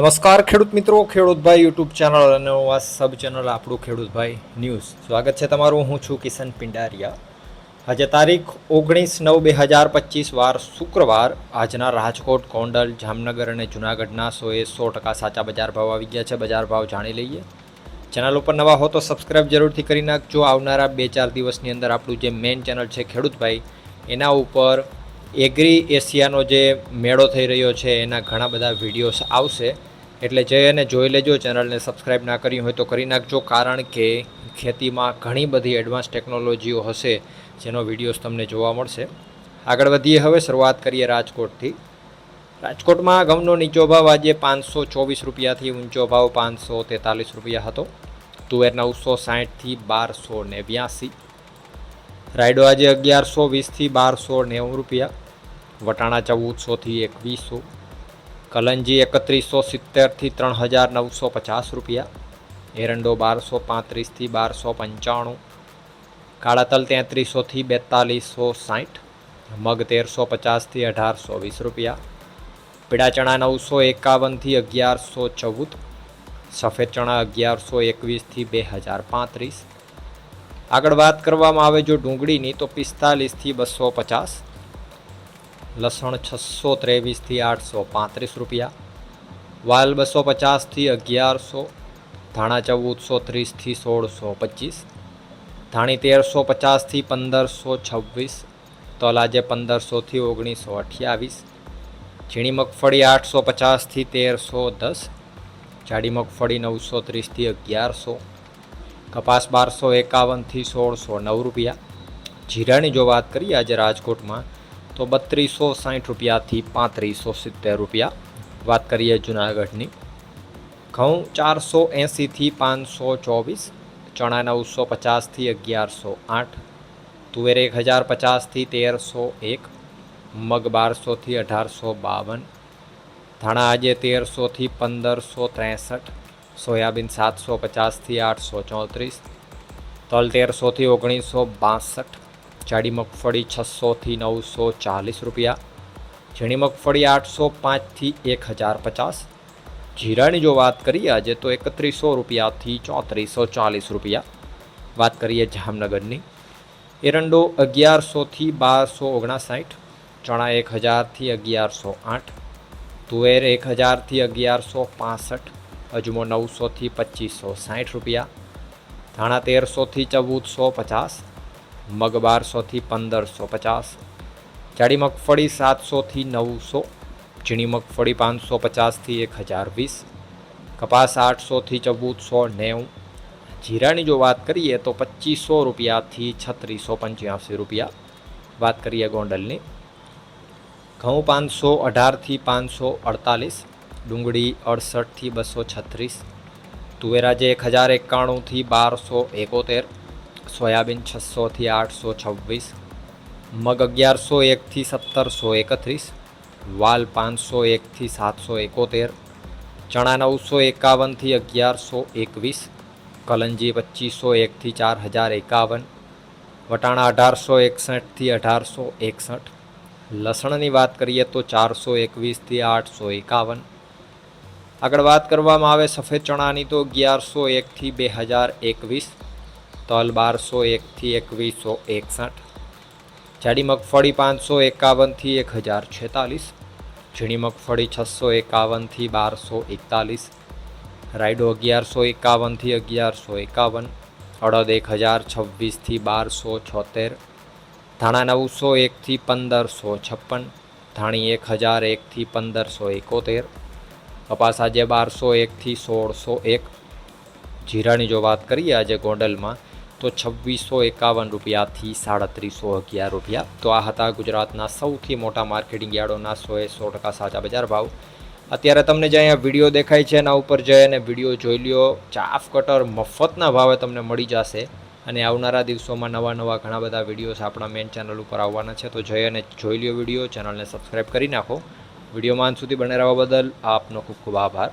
નમસ્કાર ખેડૂત મિત્રો, ખેડૂતભાઈ યુટ્યુબ ચેનલ અને આ સબ ચેનલ આપણું ખેડૂતભાઈ ન્યૂઝ. સ્વાગત છે તમારું. હું છું કિશન પિંડારિયા. આજે તારીખ 19/9/2025 વાર શુક્રવાર. આજના રાજકોટ, ગોંડલ, જામનગર અને જૂનાગઢના 100% સાચા બજાર ભાવ આવી ગયા છે. બજાર ભાવ જાણી લઈએ. ચેનલ ઉપર નવા હો તો સબસ્ક્રાઈબ જરૂરથી કરી નાખજો. આવનારા 2-4 દિવસની અંદર આપણું જે મેઇન ચેનલ છે ખેડૂતભાઈ, એના ઉપર એગ્રી એશિયાનો જે મેળો થઈ રહ્યો છે એના ઘણા બધા વિડીયોઝ આવશે, એટલે જઈ અને જોઈ લેજો. ચેનલને સબસ્ક્રાઈબ ના કરી હોય તો કરી નાખજો, કારણ કે ખેતીમાં ઘણી બધી એડવાન્સ ટેકનોલોજીઓ હશે જેનો વિડીયોઝ તમને જોવા મળશે. આગળ વધીએ. હવે શરૂઆત કરીએ રાજકોટથી. રાજકોટમાં ઘઉંનો નીચો ભાવ આજે 524 રૂપિયાથી ઊંચો ભાવ 543 રૂપિયા હતો. તુવેર 960થી 1289. રાયડો આજે 1120થી 1290 રૂપિયા. વટાણા 1400થી 2100. કલંજી 3170થી 3950 રૂપિયા. એરંડો 1235થી 1295. કાળા તલ 3300થી 4260. મગ 1350થી 1820 રૂપિયા. પીળા ચણા 951થી 1114. સફેદ ચણા 1121થી 2035. આગળ વાત કરવામાં આવે જો ડુંગળીની તો 45થી 250. લસણ 623થી 835 રૂપિયા. વાલ 250થી 1100. ધાણા 1430થી 1625. ધાણી 1350થી 1526. તલ આજે 1500થી 1928. ઝીણી મગફળી 850થી 1310. જાડી મગફળી 930થી 1100. કપાસ 1251થી 1609 રૂપિયા. જીરાની જો વાત કરીએ આજે રાજકોટમાં તો 3260 રૂપિયાથી 3570 રૂપિયા. વાત કરીએ જૂનાગઢની. ઘઉં 480થી 524. ચણા 950થી 1108. તુવેર 1050થી 1301. મગ 1200થી 1852. ધાણા આજે 1300થી 1563. સોયાબીન 750થી 834. તલ 1300થી 1962. જાડી મગફળી 600થી 940 રૂપિયા. ઝીણી મગફળી 805થી 1050. જીરાની જો વાત કરીએ આજે તો 3100 રૂપિયાથી 3440 રૂપિયા. વાત કરીએ જામનગરની. એરંડો 1100થી 1259. ચણા 1000થી 1108. તુવેર 1000થી 1165. અજમો 900થી 2560 રૂપિયા. ધાણા 1300થી 1450. મગ 1200થી 1550. જાડી મગફળી 700થી 900. ઝીણી મગફળી 550થી 1020. કપાસ 800થી 1490. જીરાની જો વાત કરીએ તો 2500 રૂપિયાથી 3685 રૂપિયા. વાત કરીએ ગોંડલની. ઘઉં 518થી 548. ડુંગળી 68થી 236. તુવેર આજે 1091થી 1271. સોયાબીન 600થી 826. મગ 1101થી 1731. વાલ 501થી 771. ચણા 951થી 1121. કલંજી 2501થી 4051. વટાણા 1861થી 1861. લસણની વાત કરીએ તો 421થી 851. આગળ વાત કરવામાં આવે સફેદ ચણાની તો 1101થી 2021. તલ 1201થી 2161. જાડી મગફળી 551થી 1046. ઝીણી મગફળી 651થી 1241. રાયડો 1151થી 1151. અડદ 1026થી 1276. ધાણા 901થી 1556. ધાણી 1001થી 1571. કપાસ આજે 1201થી 1601. જીરાની જો વાત કરીએ આજે ગોંડલમાં તો 2651 રૂપિયાથી 3711 રૂપિયા. તો આ હતા ગુજરાતના સૌથી મોટા માર્કેટિંગ યાર્ડોના 100% સાચા બજાર ભાવ. અત્યારે તમને જે અહીંયા વિડીયો દેખાય છે એના ઉપર જઈ અને વિડીયો જોઈ લ્યો. ચાફ કટર મફતના ભાવે તમને મળી જશે. અને આવનારા દિવસોમાં નવા ઘણા બધા વિડીયોઝ આપણા મેઇન ચેનલ ઉપર આવવાના છે, તો જઈ અને જોઈ લ્યો વિડીયો. ચેનલને સબસ્ક્રાઈબ કરી નાખો. વિડીયોમાં અંત સુધી બને રહેવા બદલ આપનો ખૂબ ખૂબ આભાર.